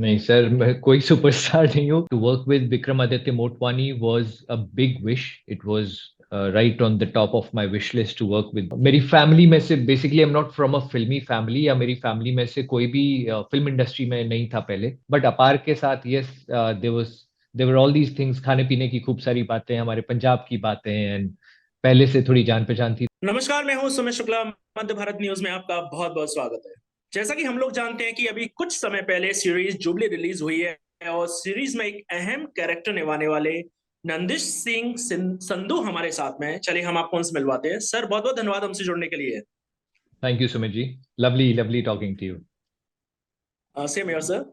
नहीं सर, मैं कोई सुपरस्टार नहीं हूँ। To work with Vikramaditya Motwani was a big wish. It was right on the top of my wish list to work with. मेरी family में से basically I am not from a फिल्मी family, या मेरी फैमिली में से कोई भी फिल्म इंडस्ट्री में नहीं था पहले। बट अपार के साथ yes, there were all these things. खाने पीने की खूब सारी बातें, हमारे पंजाब की बातें, एंड पहले से थोड़ी जान पहचान थी। नमस्कार, मैं हूं सुमित शुक्ला। मध्य भारत न्यूज में आपका बहुत बहुत स्वागत है। जैसा कि हम लोग जानते हैं कि अभी कुछ समय पहले सीरीज जुबली रिलीज हुई है और सीरीज में एक अहम कैरेक्टर निभाने वाले नंदिश सिंह संधू हमारे साथ में हैं। चलिए हम आपको उनसे मिलवाते हैं। सर, बहुत बहुत धन्यवाद हमसे जुड़ने के लिए। Thank you Sumit ji. Lovely lovely talking to you. Same here sir.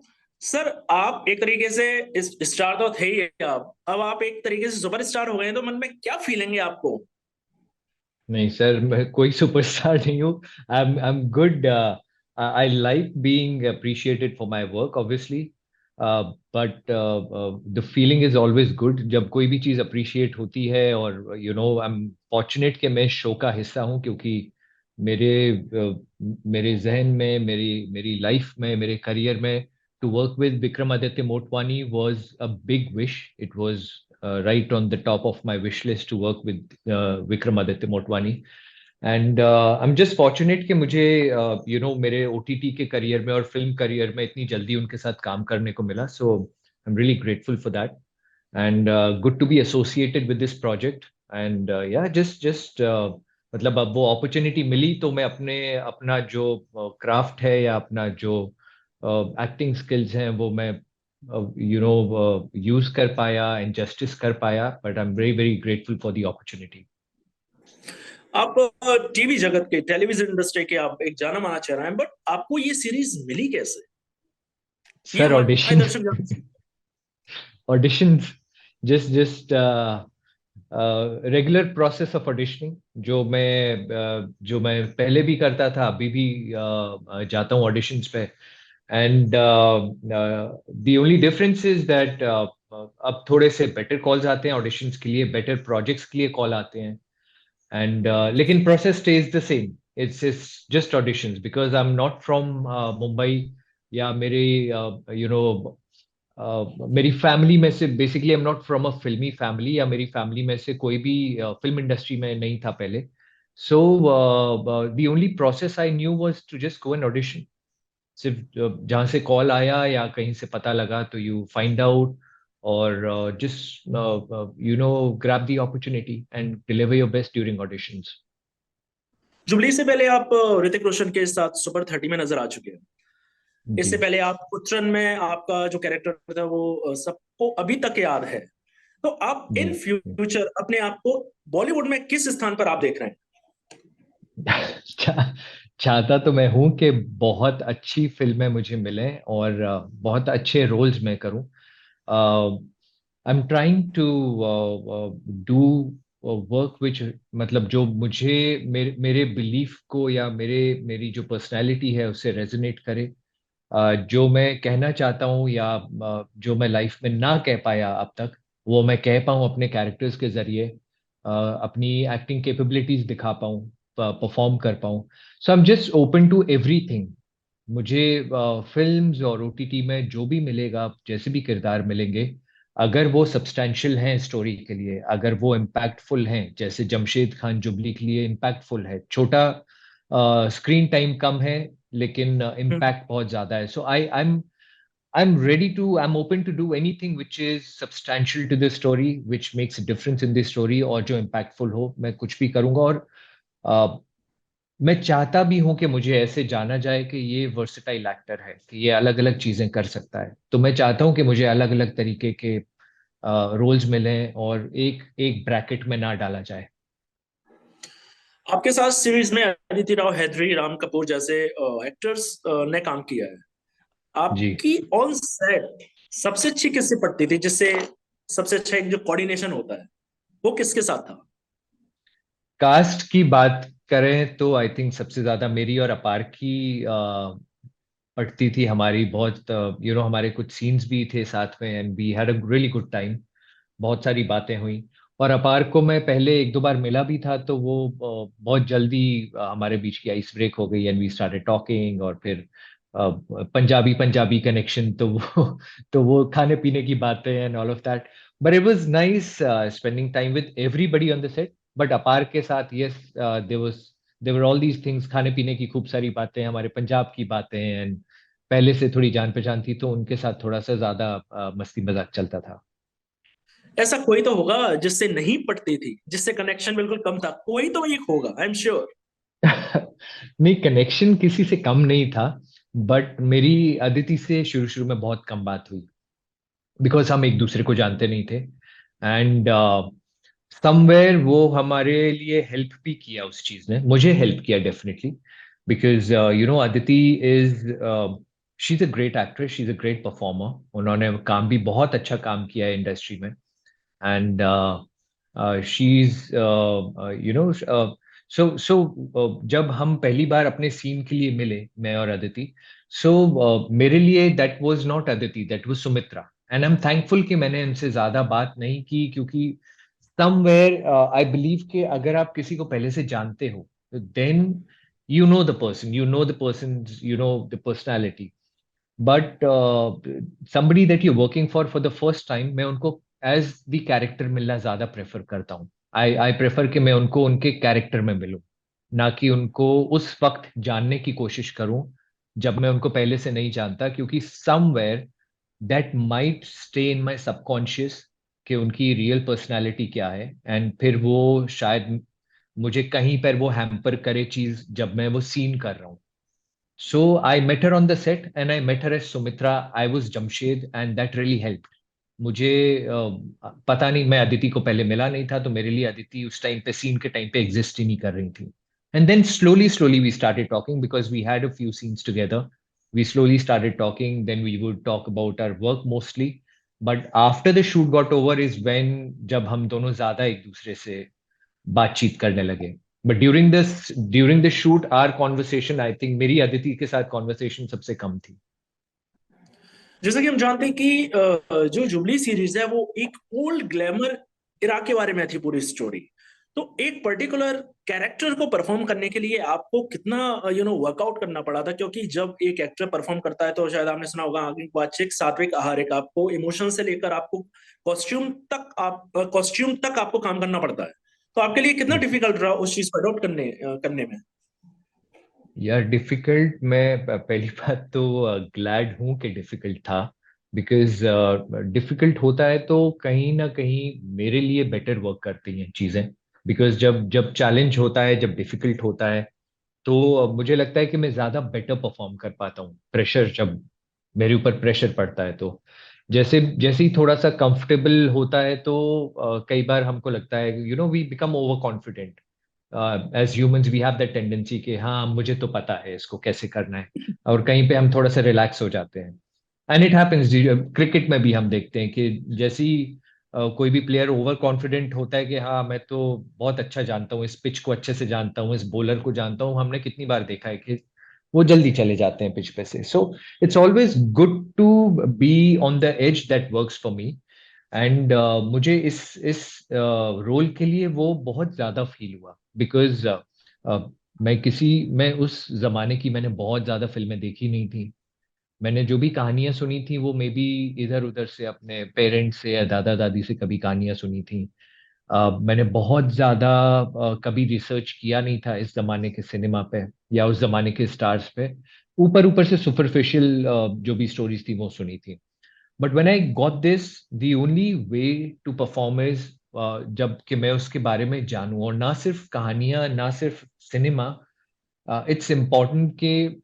Sir, आप एक तरीके से इस स्टार तो थे ही। आप अब आप एक तरीके से सुपर स्टार हो गए हैं, तो मन में क्या फीलिंग है आपको? नहीं सर, मैं कोई सुपरस्टार नहीं हूँ। I am good. I like being appreciated for my work obviously, but the feeling is always good जब कोई भी चीज़ अप्रिशिएट होती है। और आई एम फॉर्चुनेट कि मैं इस शो का हिस्सा हूँ, क्योंकि मेरे मेरे जहन में, मेरी मेरी लाइफ में, मेरे करियर में, to work with Vikramaditya Motwani was a big wish. It was right on the top of my wish list to work with Vikramaditya Motwani. And I am just fortunate कि मुझे मेरे ओटीटी के करियर में और film career में इतनी जल्दी उनके साथ काम करने को मिला। So I am really grateful for that, and good to be associated with this project. And या जस्ट मतलब अब वो अपॉर्चुनिटी मिली तो मैं अपना जो क्राफ्ट है या अपना जो एक्टिंग स्किल्स हैं वो मैं यूज कर पाया एंड जस्टिस कर पाया। But I am very very grateful for the opportunity. आप टीवी जगत के, टेलीविजन इंडस्ट्री के आप एक जाना माना चेहरा हैं, बट आपको ये सीरीज मिली कैसे? ये सर हमारे ऑडिशन दर्शक जानना चाहते auditions, just regular process of auditioning, जो मैं पहले भी करता था, अभी भी जाता हूँ ऑडिशंस पे। And the only difference is that अब थोड़े से बेटर कॉल्स आते हैं ऑडिशंस के लिए, बेटर प्रोजेक्ट्स के लिए कॉल आते हैं। एंड लेकिन process stage the same. It's just auditions because I am not from Mumbai, या मेरे यू नो मेरी फैमिली में से basically I am not from a फिल्मी फैमिली, या मेरी फैमिली में से कोई भी फिल्म इंडस्ट्री में नहीं था पहले। So the only process I knew was to just go an audition. सिर्फ जहाँ से कॉल आया या कहीं से पता लगा तो यू फाइंड आउट, और just grab the opportunity and deliver your best during auditions. हैं। जुबली से पहले आप ऋतिक रोशन के साथ सुपर 30 में नजर आ चुके हैं। जी। इससे पहले आप उच्चरन में आपका जो कैरेक्टर था वो सबको अभी तक याद है। तो आप जी। इन फ्यूचर अपने आप को बॉलीवुड में किस स्थान पर आप देख रहे हैं? चा, चाहता तो मैं हूं कि बहुत अच्छी फिल्में मुझे मिलें और बहुत अच्छे रोल्स मैं करूं। I am trying to do work which, मतलब जो मुझे मेरे बिलीफ को या मेरी जो पर्सनैलिटी है उससे रेजोनेट करे। जो मैं कहना चाहता हूँ या जो मैं लाइफ में ना कह पाया अब तक, वो मैं कह पाऊँ अपने कैरेक्टर्स के जरिए, अपनी एक्टिंग कैपेबिलिटीज दिखा पाऊँ, परफॉर्म कर पाऊँ। So I am just open to everything. मुझे फिल्म्स और ओटीटी में जो भी मिलेगा, जैसे भी किरदार मिलेंगे, अगर वो सब्सटेंशियल हैं स्टोरी के लिए, अगर वो इम्पैक्टफुल हैं, जैसे जमशेद खान जुबली के लिए इम्पैक्टफुल है, छोटा स्क्रीन टाइम कम है लेकिन हम्म। इम्पैक्ट बहुत ज्यादा है। सो I'm ready to, I'm open to do anything which is substantial to the story, which makes a difference in the story, और जो impactful हो मैं कुछ भी करूंगा। और अ, मैं चाहता भी हूं कि मुझे ऐसे जाना जाए कि ये वर्सेटाइल एक्टर है, कि ये अलग अलग चीजें कर सकता है। तो मैं चाहता हूं कि मुझे अलग अलग तरीके के रोल्स मिलें और एक एक ब्रैकेट में ना डाला जाए। आपके साथ सीरीज में अदिति राव हैदरी, राम कपूर जैसे एक्टर्स ने काम किया है। जी। आपकी ऑन सेट सबसे अच्छी किससे पड़ती थी, जिससे सबसे अच्छा एक जो कोऑर्डिनेशन होता है वो किसके साथ था? कास्ट की बात करें तो आई थिंक सबसे ज्यादा मेरी और अपार की पड़ती थी। हमारी बहुत हमारे कुछ सीन्स भी थे साथ में, and we had a really good time. बहुत सारी बातें हुई। और अपार को मैं पहले एक दो बार मिला भी था, तो वो बहुत जल्दी हमारे बीच की आइस ब्रेक हो गई, एंड वी स्टार्टेड टॉकिंग। और फिर पंजाबी पंजाबी कनेक्शन, तो वो खाने पीने की बातें and all of that. But it was nice spending time with everybody on the set. But Apar के साथ, yes, there were all these things, खाने पीने की खूब सारी बातें, हमारे पंजाब की बातें, एंड पहले से थोड़ी जान पहचान थी तो उनके साथ थोड़ा सा ज्यादा मस्ती मजाक चलता था. ऐसा कोई तो होगा जिससे नहीं पटती थी, जिससे कनेक्शन बिल्कुल कम था, कोई तो एक होगा, आई एम श्योर। नहीं, कनेक्शन किसी से कम नहीं था. बट मेरी अदिति से शुरू शुरू में बहुत कम बात हुई, बिकॉज हम एक दूसरे को जानते नहीं थे. एंड समवेयर वो हमारे लिए हेल्प भी किया, उस चीज ने मुझे हेल्प किया definitely. Because Aditi is she is a great actress, she is a great performer. उन्होंने काम भी बहुत अच्छा काम किया है इंडस्ट्री में. एंड शी इज जब हम पहली बार अपने सीन के लिए मिले, मैं और अदिति, मेरे लिए that was not Aditi, that was Sumitra. And I am thankful कि मैंने इनसे ज्यादा बात नहीं की, क्योंकि समवेयर आई बिलीव कि अगर आप किसी को पहले से जानते हो, then you know the person, you know the personality. But somebody that you're working for the first time, मैं उनको एज द कैरेक्टर मिलना ज्यादा प्रेफर करता हूँ. आई प्रेफर कि मैं उनको उनके कैरेक्टर में मिलूं, ना कि उनको उस वक्त जानने की कोशिश करूं जब मैं उनको पहले से नहीं जानता, क्योंकि somewhere that might stay in my subconscious कि उनकी रियल पर्सनालिटी क्या है, एंड फिर वो शायद मुझे कहीं पर वो हैम्पर करे चीज जब मैं वो सीन कर रहा हूँ. So I met her on the set and I met her as Sumitra. I was Jamshed and that really helped. मुझे पता नहीं, मैं अदिति को पहले मिला नहीं था, तो मेरे लिए अदिति उस टाइम पे, सीन के टाइम पे एग्जिस्ट ही नहीं कर रही थी. And then slowly we started talking because we had a few scenes together. We slowly started talking, then we would talk about our work mostly. But after the shoot got over is when जब हम दोनों ज्यादा एक दूसरे से बातचीत करने लगे. But during the shoot our conversation, I think मेरी अदिति के साथ कॉन्वर्सेशन सबसे कम थी. जैसा कि हम जानते हैं कि जो जुबली सीरीज है वो एक ओल्ड ग्लैमर इरा के बारे में थी पूरी स्टोरी। तो एक पर्टिकुलर कैरेक्टर को परफॉर्म करने के लिए आपको कितना वर्कआउट करना पड़ा था? क्योंकि जब एक एक्टर परफॉर्म करता है तो शायद आपने सुना होगा आगिक वाचिक सात्विक आहारिक, आपको इमोशन से लेकर आपको कॉस्ट्यूम तक आपको काम करना पड़ता है। तो आपके लिए कितना डिफिकल्ट रहा उस चीज को अडॉप्ट करने में? यार डिफिकल्ट, मैं पहली बात तो ग्लैड हूं कि डिफिकल्ट था. बिकॉज डिफिकल्ट होता है तो कहीं ना कहीं मेरे लिए बेटर वर्क करती हैं चीजें. बिकॉज जब जब चैलेंज होता है, जब डिफिकल्ट होता है, तो मुझे लगता है कि मैं ज्यादा बेटर परफॉर्म कर पाता हूँ. प्रेशर, जब मेरे ऊपर प्रेशर पड़ता है, तो जैसे जैसे ही थोड़ा सा कंफर्टेबल होता है, तो कई बार हमको लगता है, we become over confident. As humans we have that tendency कि हाँ, मुझे तो पता है इसको कैसे करना है, और कहीं पे हम थोड़ा सा रिलैक्स हो जाते हैं. And it happens. क्रिकेट में भी हम देखते हैं कि जैसे ही कोई भी प्लेयर ओवर कॉन्फिडेंट होता है कि हाँ, मैं तो बहुत अच्छा जानता हूँ, इस पिच को अच्छे से जानता हूँ, इस बॉलर को जानता हूँ, हमने कितनी बार देखा है कि वो जल्दी चले जाते हैं पिच पे से. So it's always good to be on the edge, that works for me. And मुझे इस रोल के लिए वो बहुत ज्यादा फील हुआ. बिकॉज मैं उस जमाने की, मैंने बहुत ज्यादा फिल्में देखी नहीं थी. मैंने जो भी कहानियां सुनी थी वो मे बी इधर उधर से, अपने पेरेंट्स से या दादा दादी से कभी कहानियां सुनी थी. मैंने बहुत ज्यादा कभी रिसर्च किया नहीं था इस जमाने के सिनेमा पे या उस जमाने के स्टार्स पे. ऊपर ऊपर से सुपरफिशियल जो भी स्टोरीज थी वो सुनी थी. But when I got this, the only way to perform is, जब कि मैं उसके बारे में जानूं, और ना सिर्फ कहानियां, ना सिर्फ सिनेमा, इट्स इम्पोर्टेंट कि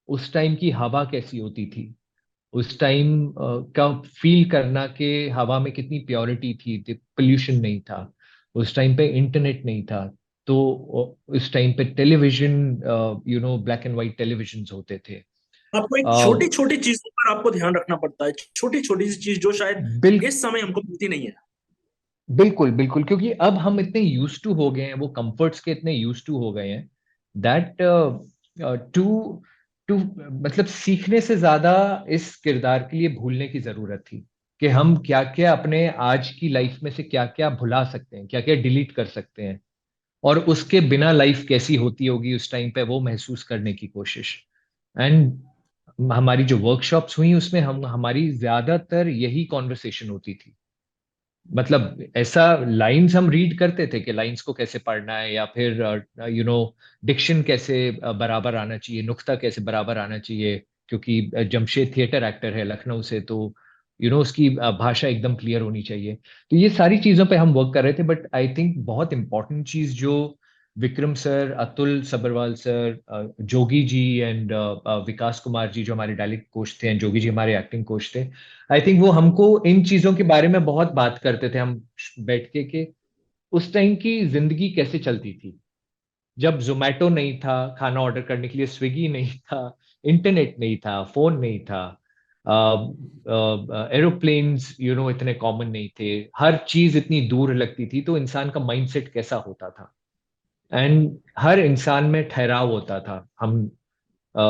उस टाइम की हवा कैसी होती थी, उस टाइम का फील करना कि हवा में कितनी प्योरिटी थी, पोल्यूशन नहीं था. उस टाइम पे इंटरनेट नहीं था. तो उस टाइम पे television, black and white television होते थे. आपको एक अ, छोटी छोटी चीजों पर आपको ध्यान रखना पड़ता है, छोटी छोटी सी चीज जो शायद बिल इस समय हमको मिलती नहीं है। बिल्कुल बिल्कुल, क्योंकि अब हम इतने यूज टू हो गए हैं, वो कंफर्ट्स के इतने यूज टू हो गए हैं, दैट टू टू मतलब सीखने से ज्यादा इस किरदार के लिए भूलने की जरूरत थी कि हम क्या क्या अपने आज की लाइफ में से क्या क्या भुला सकते हैं, क्या क्या डिलीट कर सकते हैं, और उसके बिना लाइफ कैसी होती होगी उस टाइम पे, वो महसूस करने की कोशिश. एंड हमारी जो वर्कशॉप्स हुई उसमें हम हमारी ज्यादातर यही कॉन्वर्सेशन होती थी। मतलब ऐसा लाइंस हम रीड करते थे कि लाइंस को कैसे पढ़ना है, या फिर डिक्शन कैसे बराबर आना चाहिए, नुक्ता कैसे बराबर आना चाहिए, क्योंकि जमशेद थिएटर एक्टर है लखनऊ से, तो उसकी भाषा एकदम क्लियर होनी चाहिए। तो ये सारी चीजों पे हम वर्क कर रहे थे। बट आई थिंक बहुत इंपॉर्टेंट चीज जो Vikram sir, Atul Sabharwal sir, Jogi ji and Vikas Kumar ji जो हमारे डायलेक्ट कोच थे, एंड जोगी जी हमारे एक्टिंग कोच थे, आई थिंक वो हमको इन चीजों के बारे में बहुत बात करते थे। हम बैठ के कि उस टाइम की जिंदगी कैसे चलती थी, जब जोमेटो नहीं था खाना ऑर्डर करने के लिए, स्विगी नहीं था, इंटरनेट नहीं था, फोन नहीं था, एरोप्लेन्स इतने कॉमन नहीं थे, हर चीज इतनी दूर लगती थी, तो इंसान का माइंडसेट कैसा होता था। एंड हर इंसान में ठहराव होता था। हम अ,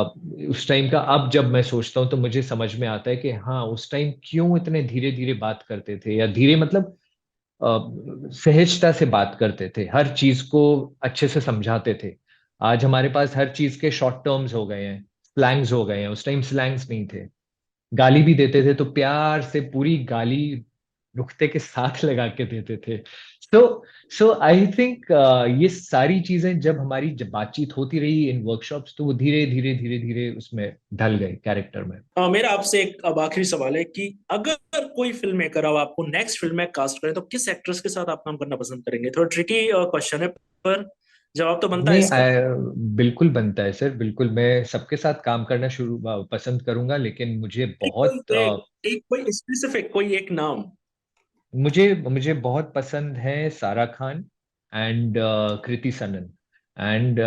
उस टाइम का अब जब मैं सोचता हूँ तो मुझे समझ में आता है कि हाँ, उस टाइम क्यों इतने धीरे धीरे बात करते थे, या धीरे मतलब सहजता से बात करते थे, हर चीज को अच्छे से समझाते थे। आज हमारे पास हर चीज के शॉर्ट टर्म्स हो गए हैं, स्लैंग्स हो गए हैं, उस टाइम स्लैंग्स नहीं थे। गाली भी देते थे तो प्यार से पूरी गाली नुक्ते के साथ लगा के देते थे। सो सो आई थिंक ये सारी चीजें जब हमारी जब बातचीत होती रही इन वर्कशॉप्स, तो वो धीरे धीरे धीरे धीरे उसमें ढल गए कैरेक्टर में। मेरा आपसे एक अब आखिरी सवाल है कि अगर कोई फिल्म मेकर अब आपको नेक्स्ट फिल्म में कास्ट करे तो किस एक्ट्रेस के साथ आप काम करना पसंद करेंगे? थोड़ा ट्रिकी क्वेश्चन है, पर जवाब तो बनता है नहीं, इसका। बिल्कुल बनता है सर, बिल्कुल मैं सबके साथ काम करना शुरू पसंद करूंगा, लेकिन मुझे एक कोई बहुत एक कोई स्पेसिफिक कोई एक नाम। मुझे मुझे बहुत पसंद है सारा Khan and Kriti Sanon. And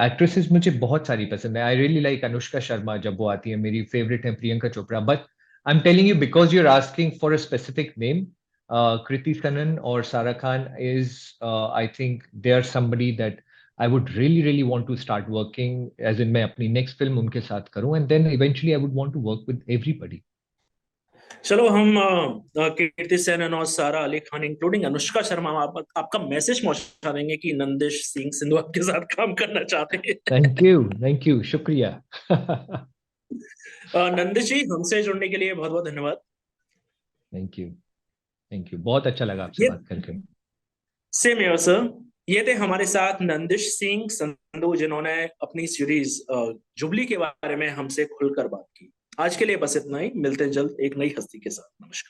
actresses मुझे बहुत सारी पसंद है। I really like Anushka Sharma, जब वो आती है मेरी फेवरेट है Priyanka Chopra. But I am telling you because you are asking for a specific name, Kriti Sanon और Sara Khan is, I think they are somebody that I would really really want to start working, as in मैं अपनी next film उनके साथ करूं, and then eventually I would want to work with everybody. चलो हम कीर्ति सेनन और सारा अली खान इंक्लूडिंग अनुष्का शर्मा, आपका मैसेज पहुंचा देंगे कि नंदिश सिंह सिंधु आपके साथ काम करना चाहते हैं। थैंक यू, शुक्रिया। नंदिश जी, हमसे जुड़ने के लिए बहुत बहुत धन्यवाद। थैंक यू, थैंक यू, बहुत अच्छा लगा आपसे ये बात करके। सेम है सर। ये थे हमारे साथ नंदिश सिंह संधू, जिन्होंने अपनी सीरीज जुबली के बारे में हमसे खुलकर बात की। आज के लिए बस इतना ही, मिलते हैं जल्द एक नई हस्ती के साथ। नमस्कार।